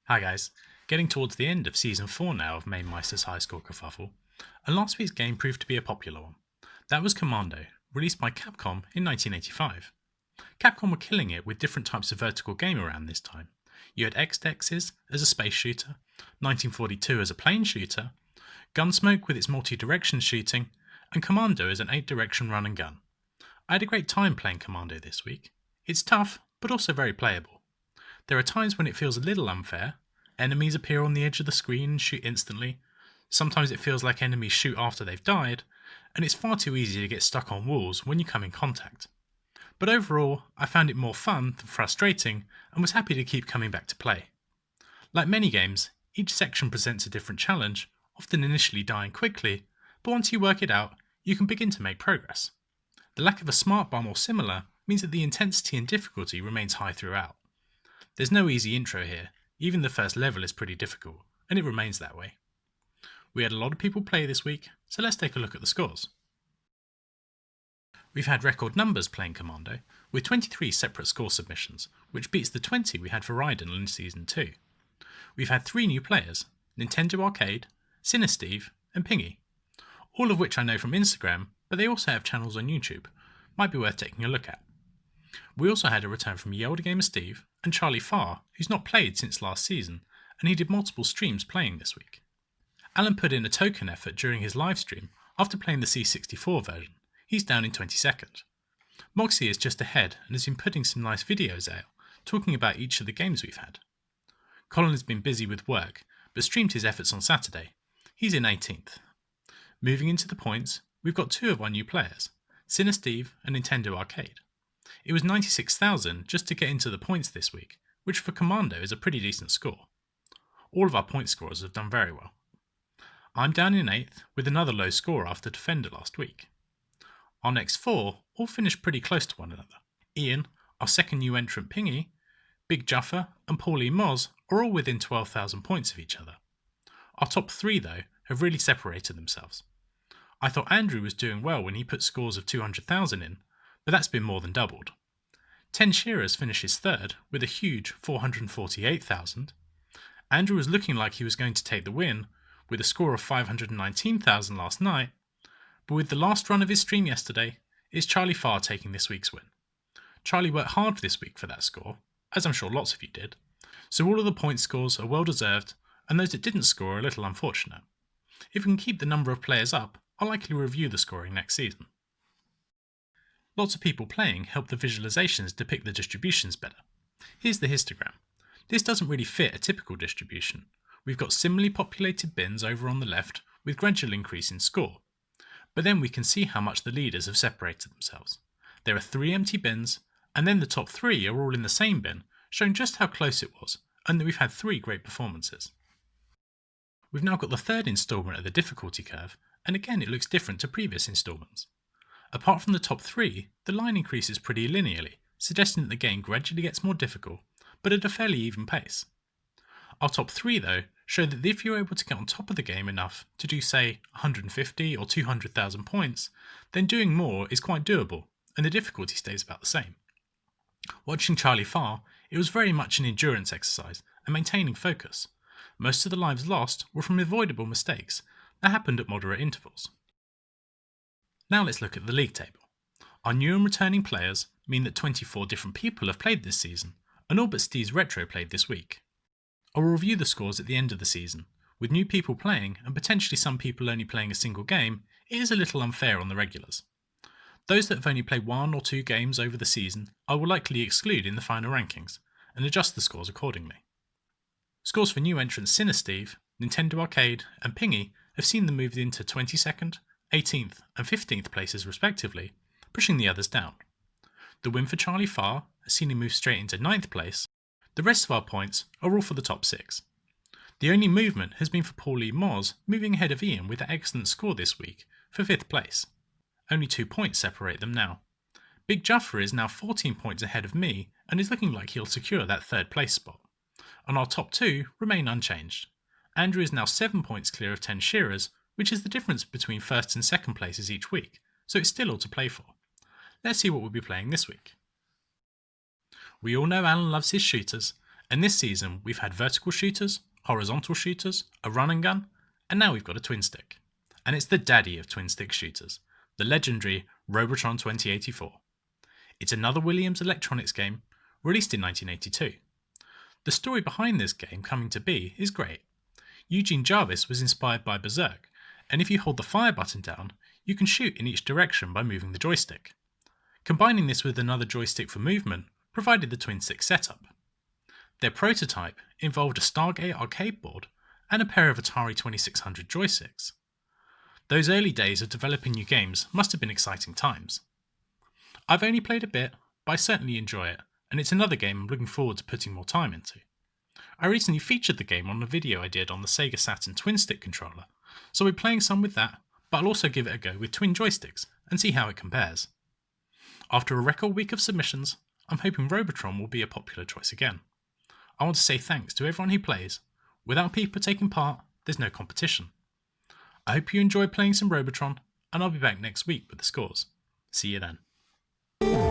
Hi guys, getting towards the end of Season 4 now of Mamemeister's High Score Kerfuffle, and last week's game proved to be a popular one. That was Commando, released by Capcom in 1985. Capcom were killing it with different types of vertical game around this time. You had X-Dexes as a space shooter, 1942 as a plane shooter, Gunsmoke with its multi-direction shooting, and Commando as an 8-direction run and gun. I had a great time playing Commando this week. It's tough, but also very playable. There are times when it feels a little unfair. Enemies appear on the edge of the screen and shoot instantly. Sometimes it feels like enemies shoot after they've died, and it's far too easy to get stuck on walls when you come in contact. But overall, I found it more fun than frustrating and was happy to keep coming back to play. Like many games, each section presents a different challenge, often initially dying quickly, but once you work it out, you can begin to make progress. The lack of a smart bomb or similar means that the intensity and difficulty remains high throughout. There's no easy intro here, even the first level is pretty difficult, and it remains that way. We had a lot of people play this week, so let's take a look at the scores. We've had record numbers playing Commando, with 23 separate score submissions, which beats the 20 we had for Raiden in Season 2. We've had 3 new players, Nintendo Arcade, Cinesteve, and Pingy, all of which I know from Instagram, but they also have channels on YouTube. Might be worth taking a look at. We also had a return from Ye Olde Gamer Steve and Charlie Farr, who's not played since last season, and he did multiple streams playing this week. Alan put in a token effort during his live stream after playing the C64 version. He's down in 22nd. Moxie is just ahead and has been putting some nice videos out, talking about each of the games we've had. Colin has been busy with work, but streamed his efforts on Saturday. He's in 18th. Moving into the points, we've got 2 of our new players, Cinesteve and Nintendo Arcade. It was 96,000 just to get into the points this week, which for Commando is a pretty decent score. All of our point scorers have done very well. I'm down in 8th with another low score after Defender last week. Our next 4 all finished pretty close to one another. Ian, our second new entrant Pingy, Big Juffer and Paulie Moz are all within 12,000 points of each other. Our top 3 though have really separated themselves. I thought Andrew was doing well when he put scores of 200,000 in, but that's been more than doubled. 10 Shearers finishes 3rd with a huge 448,000. Andrew was looking like he was going to take the win with a score of 519,000 last night, but with the last run of his stream yesterday, it's Charlie Farr taking this week's win. Charlie worked hard this week for that score, as I'm sure lots of you did, so all of the point scores are well deserved, and those that didn't score are a little unfortunate. If we can keep the number of players up, I'll likely review the scoring next season. Lots of people playing help the visualizations depict the distributions better. Here's the histogram. This doesn't really fit a typical distribution. We've got similarly populated bins over on the left with gradual increase in score. But then we can see how much the leaders have separated themselves. There are 3 empty bins, and then the top 3 are all in the same bin, showing just how close it was, and that we've had 3 great performances. We've now got the 3rd instalment of the difficulty curve, and again it looks different to previous instalments. Apart from the top 3, the line increases pretty linearly, suggesting that the game gradually gets more difficult, but at a fairly even pace. Our top 3 though show that if you're able to get on top of the game enough to do say 150 or 200,000 points, then doing more is quite doable, and the difficulty stays about the same. Watching Charlie Farr, it was very much an endurance exercise and maintaining focus. Most of the lives lost were from avoidable mistakes that happened at moderate intervals. Now let's look at the league table. Our new and returning players mean that 24 different people have played this season, and all but Steve's Retro played this week. I will review the scores at the end of the season. With new people playing, and potentially some people only playing a single game, it is a little unfair on the regulars. Those that have only played 1 or 2 games over the season, I will likely exclude in the final rankings, and adjust the scores accordingly. Scores for new entrants Cinesteve, Nintendo Arcade, and Pingy have seen them moved into 22nd, 18th and 15th places respectively, pushing the others down. The win for Charlie Farr has seen him move straight into 9th place. The rest of our points are all for the top 6. The only movement has been for Paulie Moz moving ahead of Ian with an excellent score this week for 5th place. Only 2 points separate them now. Big Juffer is now 14 points ahead of me and is looking like he'll secure that 3rd place spot. And our top 2 remain unchanged. Andrew is now 7 points clear of 10 Shearers, which is the difference between 1st and 2nd places each week, so it's still all to play for. Let's see what we'll be playing this week. We all know Alan loves his shooters, And this season we've had vertical shooters, horizontal shooters, a run and gun, and now we've got a twin stick. And it's the daddy of twin stick shooters, the legendary Robotron 2084. It's another Williams Electronics game, released in 1982. The story behind this game coming to be is great. Eugene Jarvis was inspired by Berserk, and if you hold the fire button down, you can shoot in each direction by moving the joystick. Combining this with another joystick for movement provided the twin stick setup. Their prototype involved a Stargate arcade board and a pair of Atari 2600 joysticks. Those early days of developing new games must have been exciting times. I've only played a bit, but I certainly enjoy it, and it's another game I'm looking forward to putting more time into. I recently featured the game on a video I did on the Sega Saturn twin stick controller, so I'll be playing some with that, but I'll also give it a go with twin joysticks and see how it compares. After a record week of submissions, I'm hoping Robotron will be a popular choice again. I want to say thanks to everyone who plays. Without people taking part, there's no competition. I hope you enjoy playing some Robotron, and I'll be back next week with the scores. See you then.